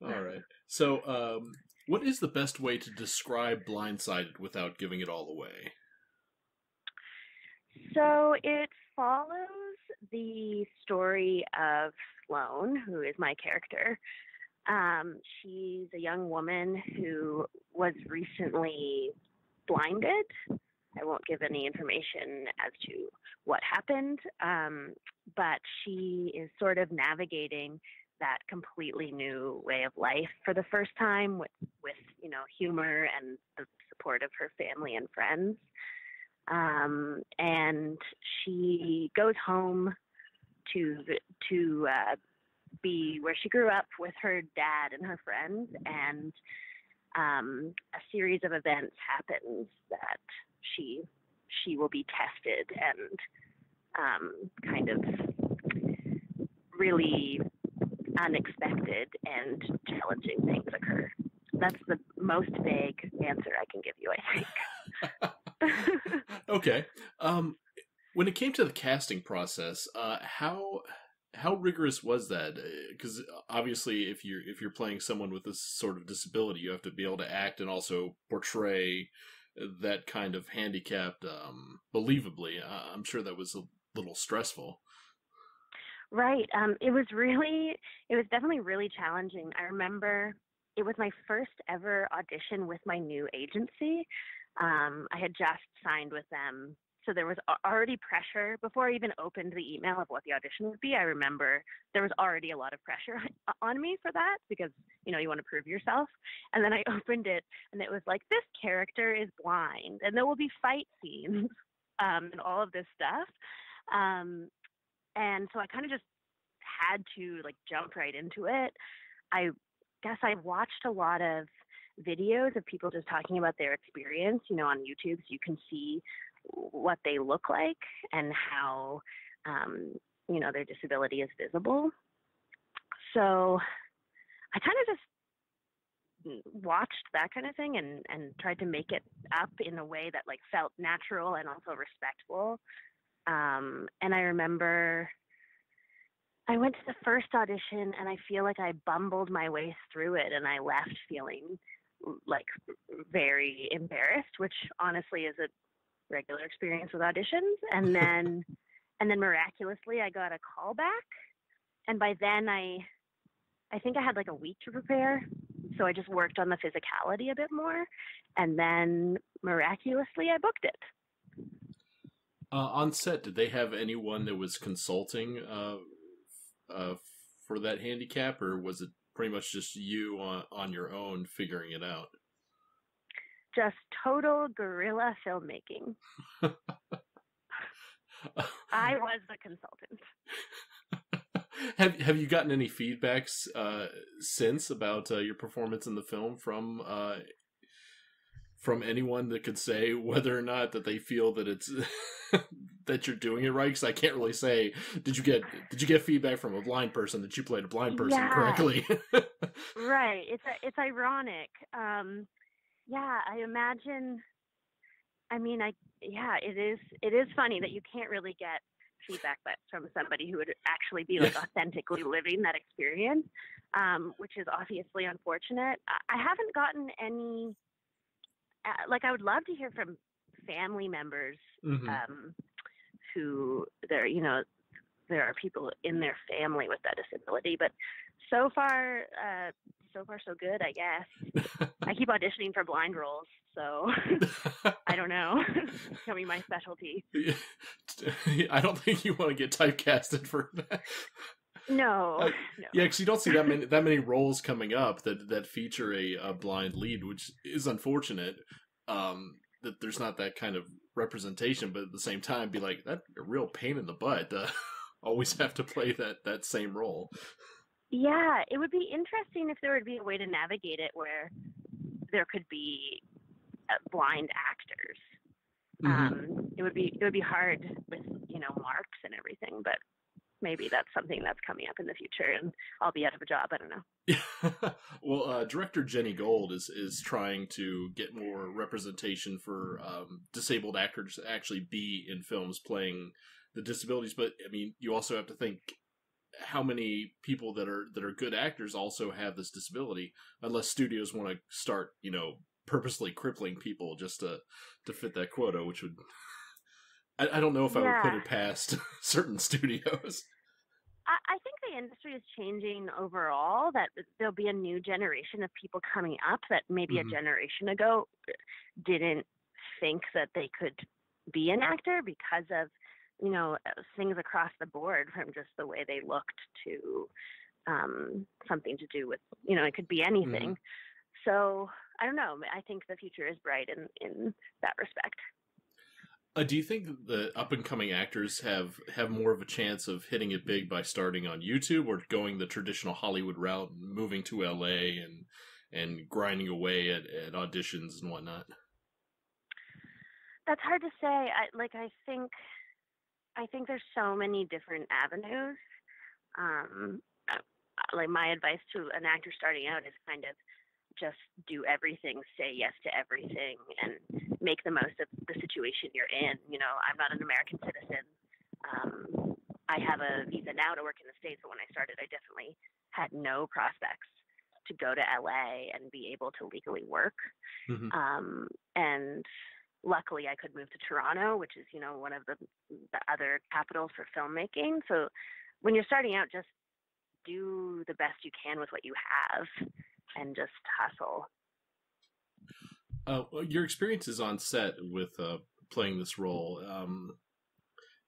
All right. So, what is the best way to describe Blindsided without giving it all away? So it follows the story of Sloan, who is my character. She's a young woman who was recently blinded. I won't give any information as to what happened, but she is sort of navigating that completely new way of life for the first time with humor and the support of her family and friends. And she goes home to be where she grew up with her dad and her friends, and a series of events happens that she will be tested, and kind of really unexpected and challenging things occur. That's the most vague answer I can give you, I think. Okay. When it came to the casting process, how rigorous was that? Because obviously, if you're playing someone with this sort of disability, you have to be able to act and also portray that kind of handicapped believably. I'm sure that was a little stressful. Right. It was definitely really challenging. I remember it was my first ever audition with my new agency. I had just signed with them. So there was already pressure before I even opened the email of what the audition would be. I remember there was already a lot of pressure on me for that because, you want to prove yourself. And then I opened it and it was like, this character is blind and there will be fight scenes and all of this stuff. And so I kind of just had to jump right into it. I guess I watched a lot of videos of people just talking about their experience, on YouTube, so you can see what they look like and how, their disability is visible. So I kind of just watched that kind of thing and tried to make it up in a way that felt natural and also respectful. And I remember I went to the first audition and I feel like I bumbled my way through it and I left feeling very embarrassed, which honestly is a regular experience with auditions. And then miraculously I got a call back. And by then I think I had a week to prepare. So I just worked on the physicality a bit more. And then miraculously I booked it. On set, did they have anyone that was consulting for that handicap, or was it pretty much just you on your own figuring it out? Just total guerrilla filmmaking. I was the consultant. Have you gotten any feedbacks since about your performance in the film from anyone that could say whether or not that they feel that it's that you're doing it right? Because I can't really say. Did you get feedback from a blind person that you played a blind person correctly? Right. It's ironic. Yeah, I imagine. I mean, it is funny that you can't really get feedback from somebody who would actually be authentically living that experience, which is obviously unfortunate. I haven't gotten any. I would love to hear from family members who there are people in their family with that disability, but so far so good, I guess. I keep auditioning for blind roles, so I don't know. It's becoming my specialty. I don't think you want to get typecasted for that. No, no. Yeah, because you don't see that many roles coming up that feature a blind lead, which is unfortunate. That there's not that kind of representation, but at the same time, be like that's a real pain in the butt. Always have to play that same role. Yeah, it would be interesting if there would be a way to navigate it where there could be blind actors. It would be hard with marks and everything, but maybe that's something that's coming up in the future, and I'll be out of a job. I don't know. Well, director Jenny Gold is trying to get more representation for disabled actors to actually be in films playing the disabilities. But I mean, you also have to think how many people that are good actors also have this disability, unless studios want to start, purposely crippling people just to fit that quota, which would I don't know if I would put Yeah. it past certain studios. I think the industry is changing overall, that there'll be a new generation of people coming up that maybe a Hmm. generation ago didn't think that they could be an actor because of, things across the board, from just the way they looked to something to do with, it could be Hmm. anything. So I don't know. I think the future is bright in that respect. Do you think the up and coming actors have more of a chance of hitting it big by starting on YouTube, or going the traditional Hollywood route, and moving to LA and grinding away at auditions and whatnot? That's hard to say. I think there's so many different avenues. Um, like, my advice to an actor starting out is kind of just do everything, say yes to everything, and make the most of the situation you're in. I'm not an American citizen. I have a visa now to work in the States, but when I started, I definitely had no prospects to go to LA and be able to legally work. Hmm. And luckily, I could move to Toronto, which is, one of the other capitals for filmmaking. So when you're starting out, just do the best you can with what you have and just hustle. Well, your experiences on set with playing this role,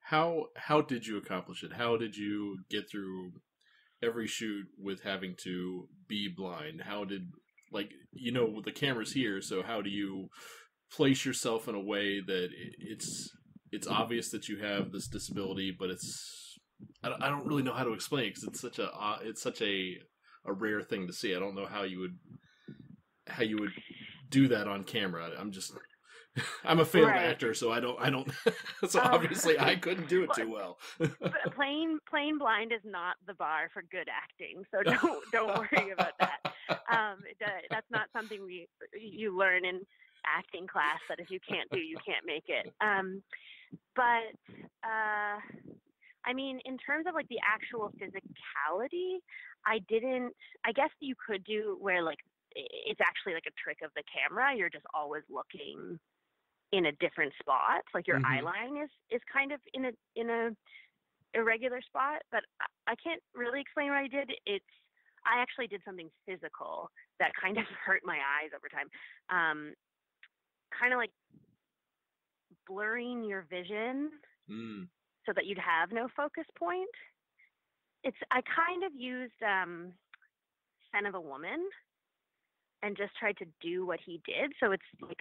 how did you accomplish it? How did you get through every shoot with having to be blind? How did, like, the camera's here, so how do you place yourself in a way that it's obvious that you have this disability, but I don't really know how to explain it, because it's such a rare thing to see. I don't know how you would do that on camera. I'm a failed Right. actor, so I don't so Oh, obviously I couldn't do it well, too well. plain blind is not the bar for good acting, so don't worry about that. That's not something you learn in acting class, that if you can't do, you can't make it. But I mean, in terms of like the actual physicality, I didn't. I guess you could do where, like, it's actually like a trick of the camera. You're just always looking in a different spot. Like, your eye Hmm. line is kind of in a irregular spot. But I can't really explain what I did. I actually did something physical that kind of hurt my eyes over time. Kind of like blurring your vision Mm. so that you'd have no focus point. I kind of used Son of a Woman and just tried to do what he did. So it's like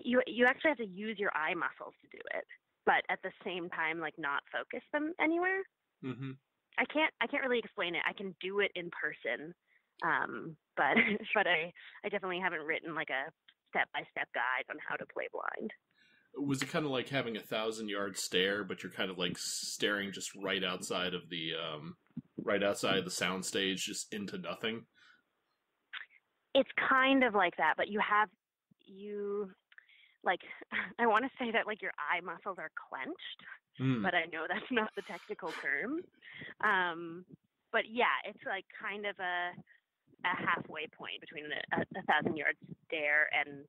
you actually have to use your eye muscles to do it, but at the same time, like, not focus them anywhere. Hmm. I can't really explain it. I can do it in person, but but I definitely haven't written like a step-by-step guide on how to play blind. Was it kind of like having 1,000 yard stare, but you're kind of like staring just right outside of the soundstage, just into nothing? It's kind of like that, but you like, I want to say that, like, your eye muscles are clenched, Mm. but I know that's not the technical term. But yeah, it's like kind of a halfway point between a 1,000 yard stare and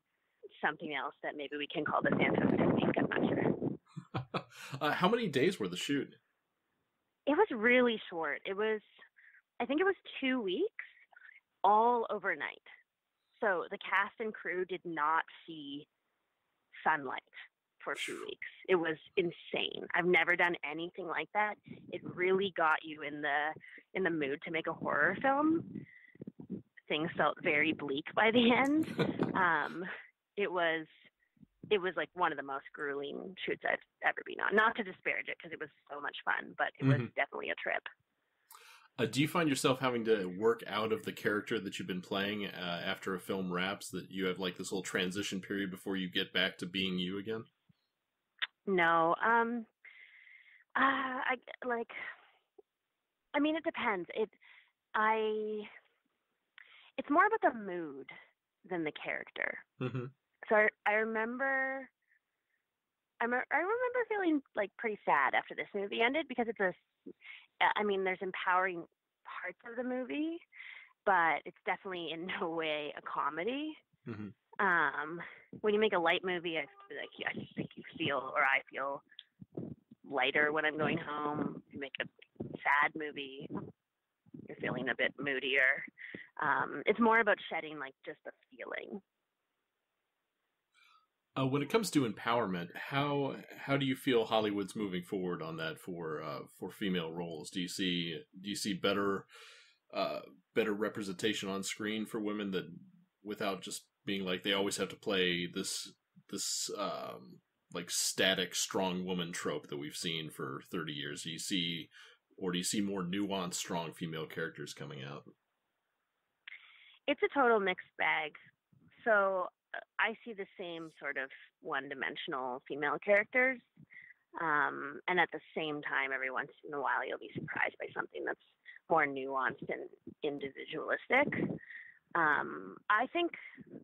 something else that maybe we can call the Santos technique. I'm not sure. How many days were the shoot? It was really short. I think it was 2 weeks, all overnight. So the cast and crew did not see sunlight for 2 weeks. It was insane. I've never done anything like that. It really got you in the mood to make a horror film. Things felt very bleak by the end. It was like one of the most grueling shoots I've ever been on. Not to disparage it, because it was so much fun, but it was Hmm. definitely a trip. Do you find yourself having to work out of the character that you've been playing after a film wraps? That you have like this little transition period before you get back to being you again? No, I like. I mean, it depends. I. It's more about the mood than the character. Hmm. So I remember I remember feeling like pretty sad after this movie ended because I mean, there's empowering parts of the movie, but it's definitely in no way a comedy. Hmm. Um, when you make a light movie, I think you feel, or I feel lighter when I'm going home. If you make a sad movie, you're feeling a bit moodier. It's more about shedding like just the feeling. When it comes to empowerment, how do you feel Hollywood's moving forward on that for female roles? Do you see better representation on screen for women that without just being like they always have to play this like static strong woman trope that we've seen for 30 years? Do you see more nuanced strong female characters coming out? It's a total mixed bag. So I see the same sort of one-dimensional female characters, and at the same time, every once in a while, you'll be surprised by something that's more nuanced and individualistic. I think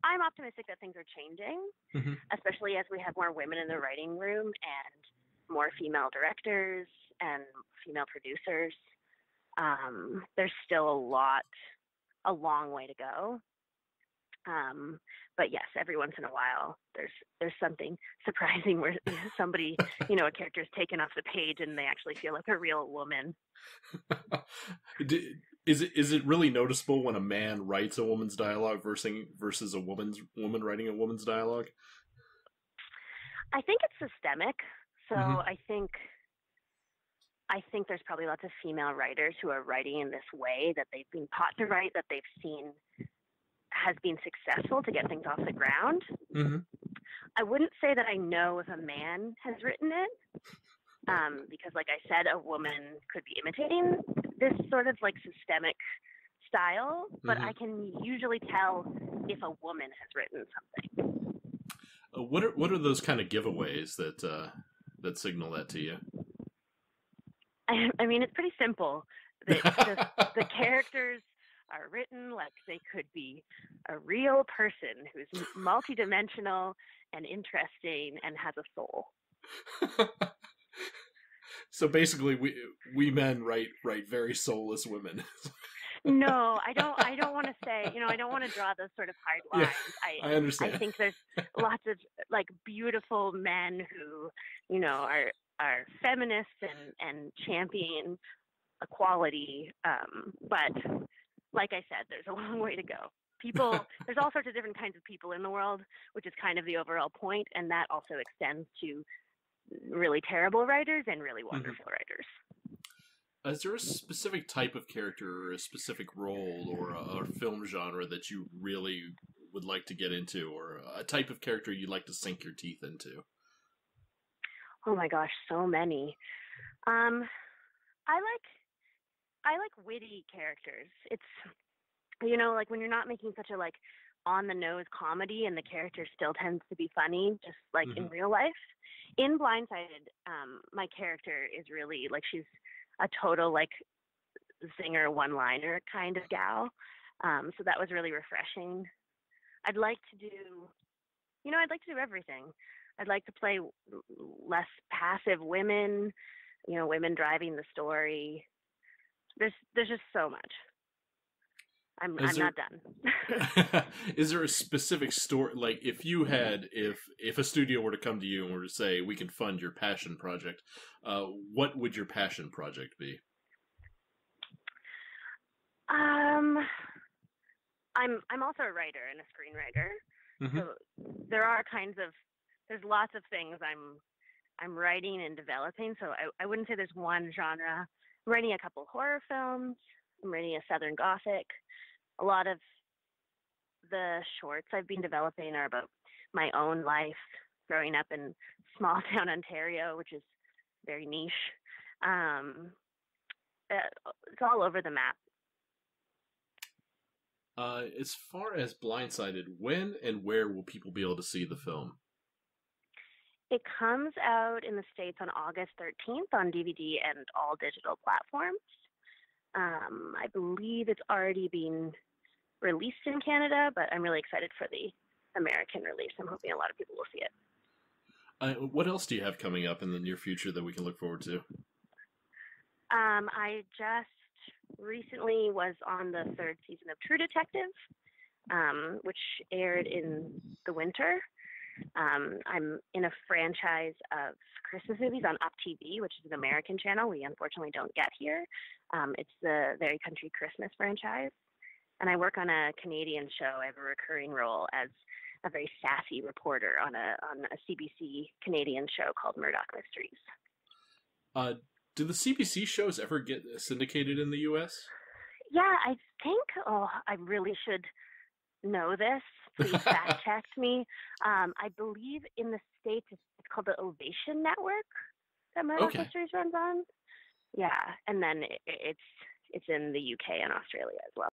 I'm optimistic that things are changing, Hmm. especially as we have more women in the writing room and more female directors and female producers. There's still a long way to go. Um, but yes, every once in a while, there's something surprising where somebody, a character is taken off the page and they actually feel like a real woman. Is it really noticeable when a man writes a woman's dialogue versus a woman writing a woman's dialogue? I think it's systemic. So Hmm. I think there's probably lots of female writers who are writing in this way that they've been taught to write, that they've seen has been successful to get things off the ground. Hmm. I wouldn't say that I know if a man has written it, because, like I said, a woman could be imitating this sort of like systemic style, but Hmm. I can usually tell if a woman has written something. What are those kind of giveaways that signal that to you? I mean, it's pretty simple. The characters are written like they could be a real person who's multidimensional and interesting and has a soul. So basically, we men write very soulless women. No, I don't want to say, I don't want to draw those sort of hard Yeah, lines. I I understand. think there's lots of like beautiful men who, are feminists and champion equality. But like I said, there's a long way to go. There's all sorts of different kinds of people in the world, which is kind of the overall point, and that also extends to really terrible writers and really Mhm. wonderful writers. Is there a specific type of character or a specific role or a film genre that you really would like to get into, or a type of character you'd like to sink your teeth into? Oh my gosh, so many. Um, I like witty characters. It's like when you're not making such a like on the nose comedy and the character still tends to be funny, just like in Hmm. real life. In Blindsided, my character is really like she's a total like zinger one liner kind of gal. So that was really refreshing. I'd like to do I'd like to do everything. I'd like to play less passive women, women driving the story. There's just so much. Is I'm there not done. is there a specific story, like if a studio were to come to you and were to say we can fund your passion project, what would your passion project be? um, I'm also a writer and a screenwriter, Hmm. so there's lots of things I'm writing and developing. So I wouldn't say there's one genre. I'm writing a couple horror films. I'm writing a Southern Gothic. A lot of the shorts I've been developing are about my own life growing up in small town Ontario, which is very niche. Um, it's all over the map. As far as Blindsided, when and where will people be able to see the film? It comes out in the States on August 13th on DVD and all digital platforms. I believe it's already been released in Canada, but I'm really excited for the American release. I'm hoping a lot of people will see it. What else do you have coming up in the near future that we can look forward to? I just recently was on the third season of True Detective, which aired in the winter. I'm in a franchise of Christmas movies on Up TV, which is an American channel we unfortunately don't get here. It's the Very Country Christmas franchise. And I work on a Canadian show. I have a recurring role as a very sassy reporter on a CBC Canadian show called Murdoch Mysteries. Uh, do the CBC shows ever get syndicated in the U.S.? Yeah, I think, I really should know this. Please fact check me. I believe in the States it's called the Ovation Network that Murdoch Okay. Mysteries runs on. Yeah, and then it's in the UK and Australia as well.